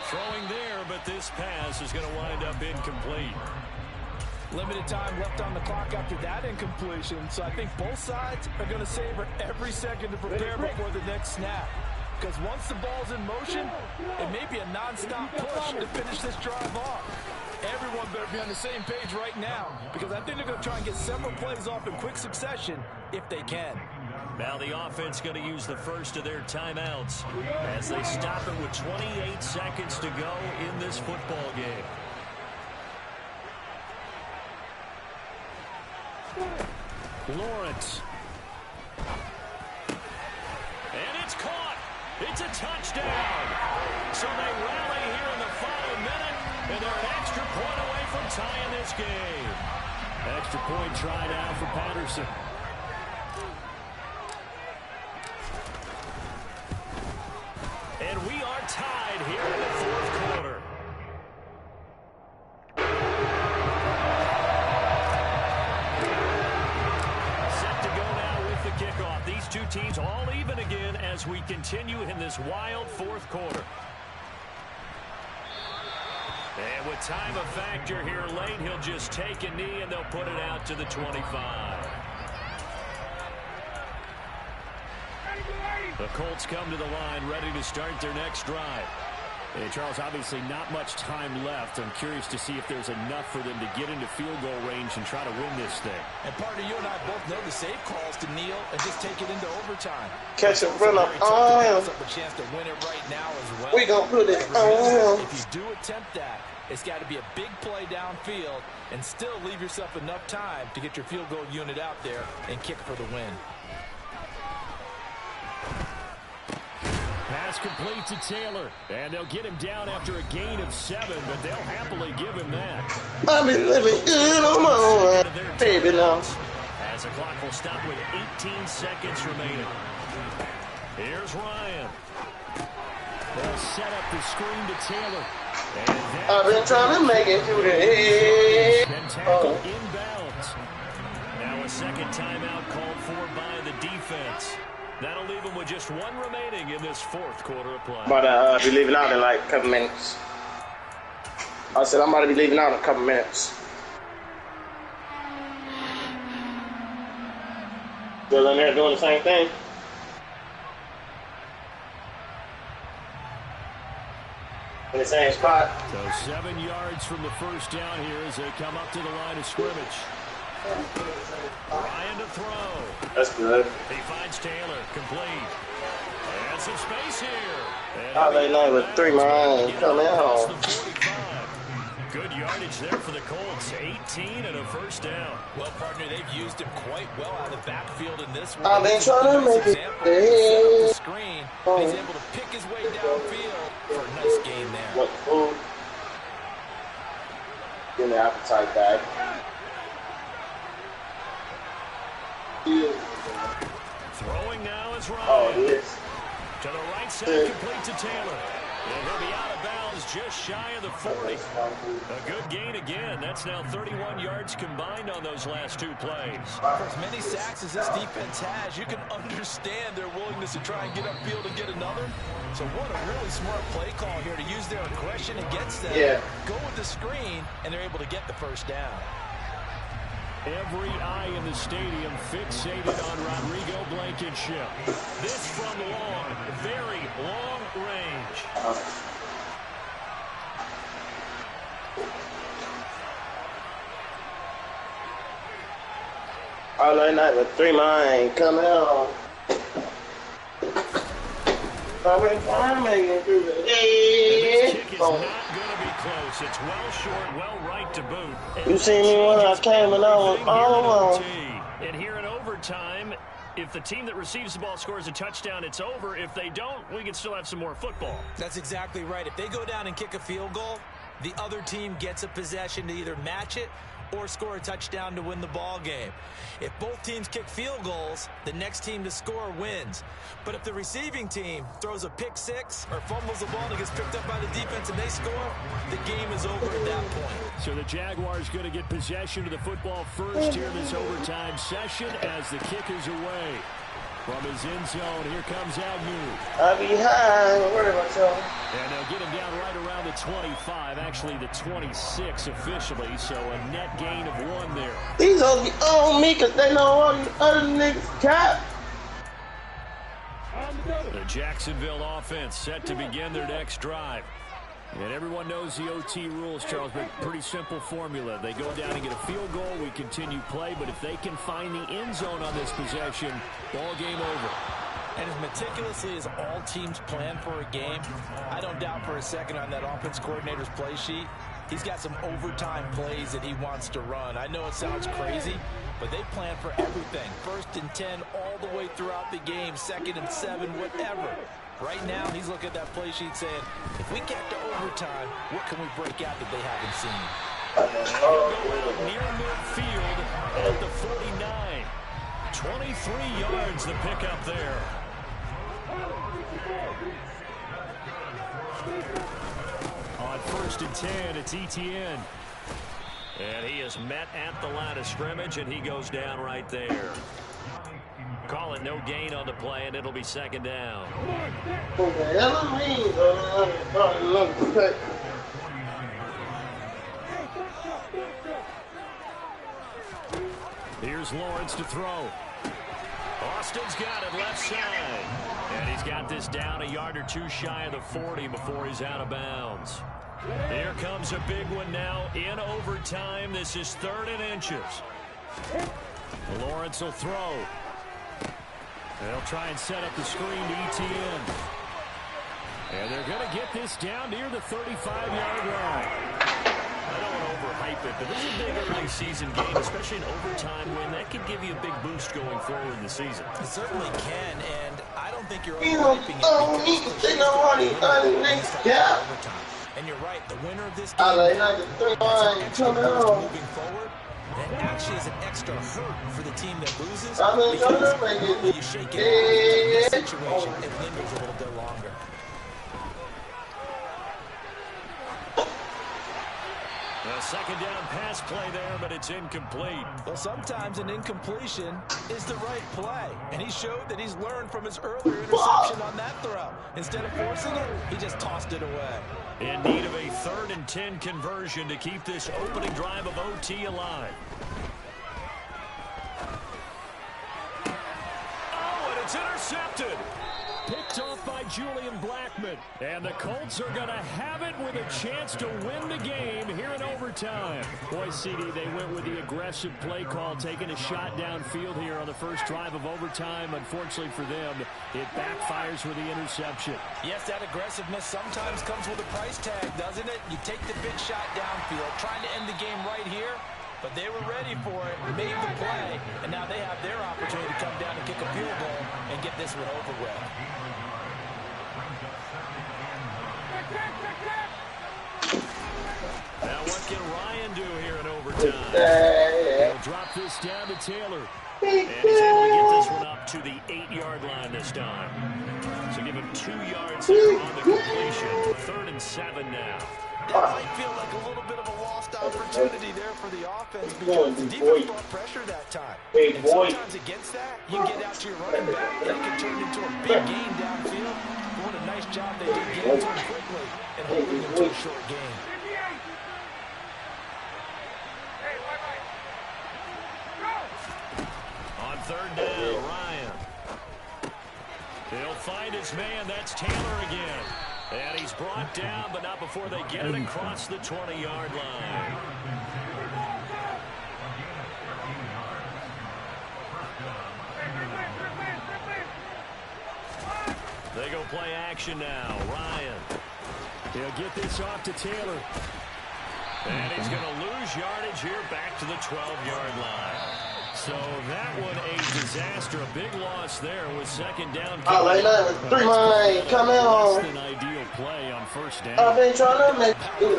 Speaker 2: Throwing there, but this pass is going to wind up incomplete.
Speaker 4: Limited time left on the clock after that incompletion, so I think both sides are going to savor every second to prepare before the next snap. Because once the ball's in motion, it may be a non-stop push to finish this drive off. Everyone better be on the same page right now, because I think they're going to try and get several plays off in quick succession if they can.
Speaker 2: Now the offense going to use the first of their timeouts as they stop it with 28 seconds to go in this football game. Lawrence. And it's caught. It's a touchdown. So they rally here in the final minute, and they're an extra point away from tying this game. Extra point try now for Patterson. And we are tied here in the fourth quarter. Set to go now with the kickoff. These two teams all even again as we continue in this wild fourth quarter. And with time a factor here late, he'll just take a knee and they'll put it out to the 25. The Colts come to the line ready to start their next drive. Hey, Charles, obviously not much time left. I'm curious to see if there's enough for them to get into field goal range and try to win this thing.
Speaker 4: And partner, you and I both know the safe calls to kneel and just take it into overtime.
Speaker 1: Catch it, run up. Oh,
Speaker 4: a chance to win it right now as well.
Speaker 1: we gonna put it on.
Speaker 4: If you do attempt that, it's got to be a big play downfield and still leave yourself enough time to get your field goal unit out there and kick for the win.
Speaker 2: Pass complete to Taylor, and they'll get him down after a gain of 7, but they'll happily give him that.
Speaker 1: I've been living good on my own, baby, now.
Speaker 2: As the clock will stop with 18 seconds remaining. Here's Ryan. They'll set up the screen to Taylor.
Speaker 1: I've been trying to make it through the head.
Speaker 2: Then tackle inbounds. Now a second timeout called for by the defense. That'll leave them with just 1 remaining in this fourth quarter of play.
Speaker 1: But I'll be leaving out in like a couple minutes. I said I'm about to be leaving out in a couple minutes. Still in there doing the same thing. In the same spot.
Speaker 2: So 7 yards from the first down here as they come up to the line of scrimmage. Ryan to throw.
Speaker 1: That's good.
Speaker 2: He finds Taylor, complete. And some space here.
Speaker 1: I lay night with 3 miles coming out.
Speaker 2: Good yardage there for the Colts. 18 and a first down.
Speaker 4: Well, partner, they've used him quite well out of the backfield in this one.
Speaker 1: I've been trying to make it.
Speaker 4: The screen. He's able to pick his way downfield for a nice gain there.
Speaker 1: What food? Give me an appetite bag.
Speaker 2: Throwing now is Ryan.
Speaker 1: Oh, it is.
Speaker 2: To the right side, complete to Taylor. And he'll be out of bounds just shy of the 40. A good gain again. That's now 31 yards combined on those last 2 plays.
Speaker 4: For as many sacks as this defense has, you can understand their willingness to try and get upfield and get another. So what a really smart play call here to use their aggression against them.
Speaker 1: Yeah.
Speaker 4: Go with the screen, and they're able to get the first down.
Speaker 2: Every eye in the stadium fixated on Rodrigo Blankenship. This from long, very long range.
Speaker 1: All night with 3 line coming on. I'm making through the
Speaker 2: This kick is not going to be close. It's well short, well right to boot.
Speaker 1: You seen me when I came and I was all alone.
Speaker 2: And here in overtime, if the team that receives the ball scores a touchdown, it's over. If they don't, we can still have some more football.
Speaker 7: That's exactly right. If they go down and kick a field goal, the other team gets a possession to either match it or score a touchdown to win the ball game. If both teams kick field goals, the next team to score wins. But if the receiving team throws a pick six or fumbles the ball and it gets picked up by the defense and they score, the game is over at that point.
Speaker 2: So the Jaguars going to get possession of the football first here in this overtime session as the kick is away. From his end zone, here comes Agnew.
Speaker 1: I'll be high. Don't worry about y'all.
Speaker 2: And they'll get him down right around the 25, actually the 26 officially, so a net gain of 1 there.
Speaker 1: These hoes be on me because they know all these other niggas cap.
Speaker 2: The Jacksonville offense set to begin their next drive. And everyone knows the OT rules, Charles, but pretty simple formula. They go down and get a field goal, we continue play, but if they can find the end zone on this possession, ball game over.
Speaker 7: And as meticulously as all teams plan for a game, I don't doubt for a second on that offense coordinator's play sheet, he's got some overtime plays that he wants to run. I know it sounds crazy, but they plan for everything. 1st and 10 all the way throughout the game, 2nd and 7, whatever. Right now, he's looking at that play sheet saying, if we get to overtime, what can we break out that they haven't seen?
Speaker 2: Near midfield at the 49. 23 yards the pickup there. On 1st and 10, it's ETN. And he is met at the line of scrimmage, and he goes down right there. Call it no gain on the play, and it'll be 2nd down. Here's Lawrence to throw. Austin's got it left side. And he's got this down a yard or 2 shy of the 40 before he's out of bounds. Here comes a big one now in overtime. This is 3rd and inches. Lawrence will throw. They'll try and set up the screen to ETN. And they're going to get this down near the 35-yard line. I don't want to overhype it, but this is a big early season game, especially an overtime win. That could give you a big boost going forward in the season.
Speaker 7: It certainly can, and I don't think you're overhyping it because overtime. And you're right, the winner of this game has moving forward. And actually is an extra hurt for the team that loses because normally you shake it off. In this situation, it lingers a little bit longer.
Speaker 2: A 2nd down pass play there, but it's incomplete.
Speaker 7: Well, sometimes an incompletion is the right play. And he showed that he's learned from his earlier interception on that throw. Instead of forcing it, he just tossed it away.
Speaker 2: In need of a 3rd and 10 conversion to keep this opening drive of OT alive. Oh, and it's intercepted. Picked off by Julian Blackman. And the Colts are going to have it with a chance to win the game here in overtime. Boy, CD, they went with the aggressive play call, taking a shot downfield here on the first drive of overtime. Unfortunately for them, it backfires with the interception.
Speaker 7: Yes, that aggressiveness sometimes comes with a price tag, doesn't it? You take the big shot downfield, trying to end the game right here. But they were ready for it, made the play, and now they have their opportunity to come down and kick a field goal and get this one over with.
Speaker 2: Now what can Ryan do here in overtime? He'll drop this down to Taylor. And he's able to get this one up to the 8-yard line this time. So give him 2 yards here on the completion. 3rd and 7 now.
Speaker 7: That might feel like a little bit of a lost opportunity there for the offense because the defense brought pressure that time. And sometimes against that, you get out to your running back, and it can turn into a big gain downfield. But what a nice job they did getting to him quickly and holding him to a short gain.
Speaker 2: On 3rd down, Ryan. He'll find his man. That's Taylor again. And he's brought down, but not before they get it across the 20-yard line. They go play action now. Ryan. He'll get this off to Taylor. And he's going to lose yardage here back to the 12-yard line. So that one a disaster. A big loss there with second down.
Speaker 1: Oh, like that. 3 line. Come on.
Speaker 2: Less than ideal play on first down.
Speaker 1: I've been trying to make you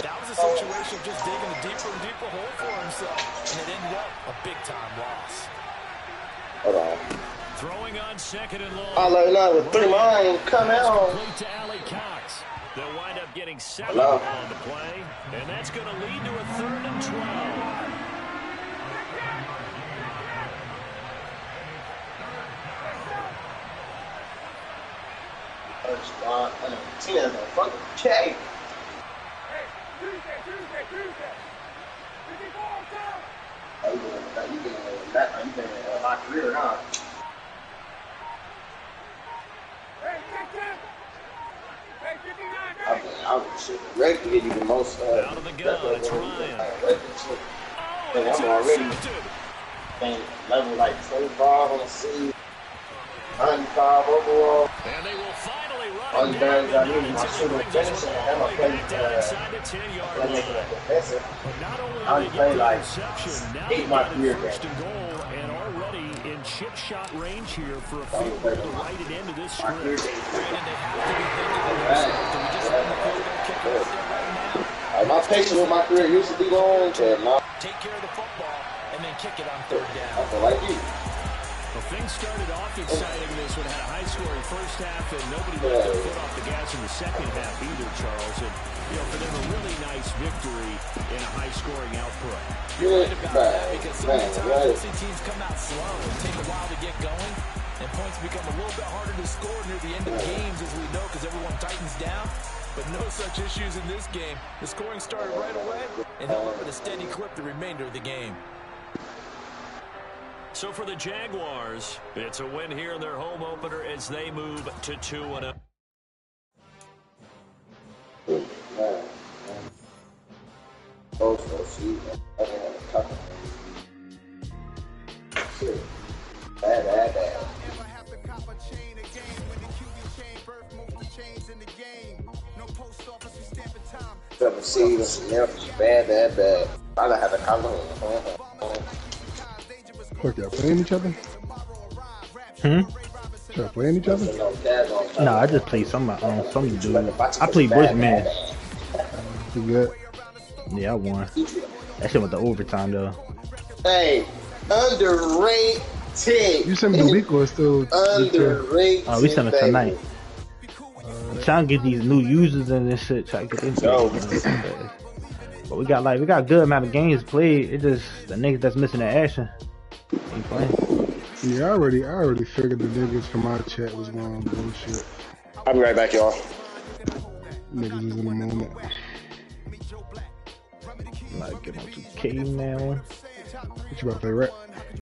Speaker 7: That was a situation of just digging a deeper and deeper hole for himself. And it ended up a big-time loss.
Speaker 1: Hold on.
Speaker 2: Throwing on second and long.
Speaker 1: I like that with 3 line. Come on.
Speaker 2: Complete to Alley Cox. They'll wind up getting 7 on the play. And that's going to lead to a 3rd and 12.
Speaker 1: Tina's a fucking K. Oh, you getting my career, huh? I was ready to get you the most.
Speaker 2: Out of the gun, it's Ryan.
Speaker 1: And I'm already level like 25 on the season, 95 overall.
Speaker 2: And they will finally run
Speaker 1: All you guys got me
Speaker 2: down.
Speaker 1: my shooter finishing, and I'm going to play making a defensive. I only play like 8 my career games.
Speaker 2: And already in chip shot range here for a field goal to right it into this script.
Speaker 1: My patience with my career used to be long, but now
Speaker 7: Take care of the football and then kick it on 3rd down.
Speaker 1: I feel like you.
Speaker 2: Well, things started off exciting. This one had a high-scoring first half, and nobody let their foot off the gas in the second half either, Charles. And, for them, a really nice victory in a high-scoring output.
Speaker 7: You're right about that, because so many times we'll see teams come out slow and take a while to get going, and points become a little bit harder to score near the end of the games, as we know, because everyone tightens down. But no such issues in this game. The scoring started right away, and held up at a steady clip the remainder of the game.
Speaker 2: So for the Jaguars, it's a win here in their home opener as they move to 2-0.
Speaker 1: Bad. Bad. I don't have a color.
Speaker 3: What, y'all playing each other? Y'all playing each other?
Speaker 6: No, I just play some dude. I play Bushman.
Speaker 3: You good?
Speaker 6: Yeah, I won. That shit went to overtime though.
Speaker 1: Hey, underrated.
Speaker 3: You sent me the week or still?
Speaker 1: Underrated.
Speaker 6: Oh, we sent it tonight. Trying to get these new users in this shit. Try to get them. But we got a good amount of games played. It just the niggas that's missing the action ain't playing.
Speaker 3: Yeah, I already figured the niggas from my chat was going bullshit.
Speaker 1: I'll be right back, y'all.
Speaker 3: Niggas is in the moment.
Speaker 6: Like get on 2K now.
Speaker 3: What you about to play, right?